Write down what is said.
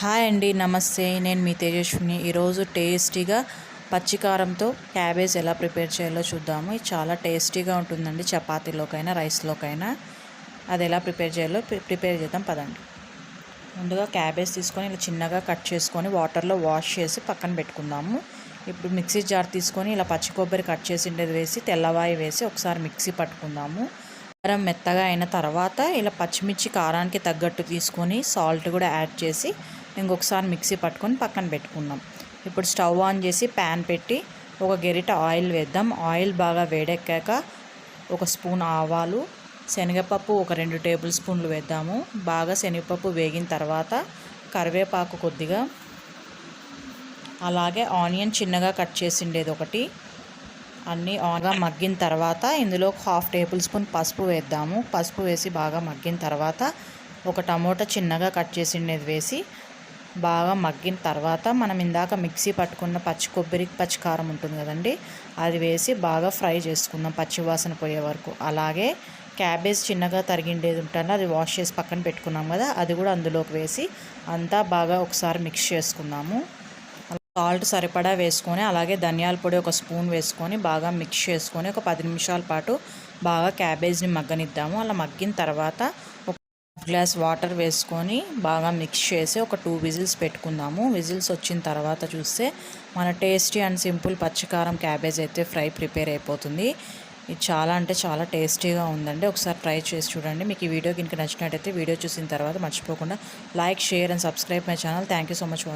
Hi అండి, నమస్తే. నేను మీ తేజస్విని. ఈరోజు టేస్టీగా పచ్చికారంతో క్యాబేజ్ ఎలా ప్రిపేర్ చేయాలో చూద్దాము. ఇది చాలా టేస్టీగా ఉంటుందండి, చపాతీలోకైనా రైస్లోకైనా. అది ఎలా ప్రిపేర్ చేయాలో ప్రిపేర్ చేద్దాం పదండి. ముందుగా క్యాబేజ్ తీసుకొని ఇలా చిన్నగా కట్ చేసుకొని వాటర్లో వాష్ చేసి పక్కన పెట్టుకుందాము. ఇప్పుడు మిక్సీ జార్ తీసుకొని ఇలా పచ్చి కొబ్బరి కట్ చేసిండేది వేసి తెల్లవాయి వేసి ఒకసారి మిక్సీ పట్టుకుందాము. కారం మెత్తగా అయిన తర్వాత ఇలా పచ్చిమిర్చి కారానికి తగ్గట్టు తీసుకొని సాల్ట్ కూడా యాడ్ చేసి ఇంకొకసారి మిక్సీ పట్టుకొని పక్కన పెట్టుకుందాం. ఇప్పుడు స్టవ్ ఆన్ చేసి ప్యాన్ పెట్టి ఒక గెరిట ఆయిల్ వేద్దాం. ఆయిల్ బాగా వేడెక్కాక ఒక స్పూన్ ఆవాలు, శనగపప్పు ఒక 2 టేబుల్ స్పూన్లు వేద్దాము. బాగా శనగపప్పు వేగిన తర్వాత కరివేపాకు కొద్దిగా, అలాగే ఆనియన్ చిన్నగా కట్ చేసిండేది ఒకటి, అన్నీ ఆన్గా మగ్గిన తర్వాత ఇందులో 1/2 టేబుల్ స్పూన్ పసుపు వేద్దాము. పసుపు వేసి బాగా మగ్గిన తర్వాత ఒక టమోటా చిన్నగా కట్ చేసిండేది వేసి బాగా మగ్గిన తర్వాత మనం ఇందాక మిక్సీ పట్టుకున్న పచ్చి కొబ్బరి పచ్చికారం ఉంటుంది కదండి, అది వేసి బాగా ఫ్రై చేసుకుందాం పచ్చివాసన పోయే వరకు. అలాగే క్యాబేజ్ చిన్నగా తరిగిండేది ఉంటుంది, అది వాష్ చేసి పక్కన పెట్టుకున్నాం కదా, అది కూడా అందులోకి వేసి అంతా బాగా ఒకసారి మిక్స్ చేసుకుందాము. సాల్ట్ సరిపడా వేసుకొని అలాగే ధనియాల పొడి ఒక స్పూన్ వేసుకొని బాగా మిక్స్ చేసుకొని ఒక 10 నిమిషాల పాటు బాగా క్యాబేజ్ని మగ్గనిద్దాము. అలా మగ్గిన తర్వాత ఒక గ్లాస్ వాటర్ వేసుకొని బాగా మిక్స్ చేసి ఒక 2 విజిల్స్ పెట్టుకుందాము. విజిల్స్ వచ్చిన తర్వాత చూస్తే మన టేస్టీ అండ్ సింపుల్ పచ్చికారం క్యాబేజ్ అయితే ఫ్రై ప్రిపేర్ అయిపోతుంది. ఇది చాలా అంటే చాలా టేస్టీగా ఉందండి. ఒకసారి ట్రై చేసి చూడండి. మీకు ఈ వీడియో కనుక నచ్చినట్టయితే వీడియో చూసిన తర్వాత మర్చిపోకుండా like, share and subscribe my channel. Thank you so much.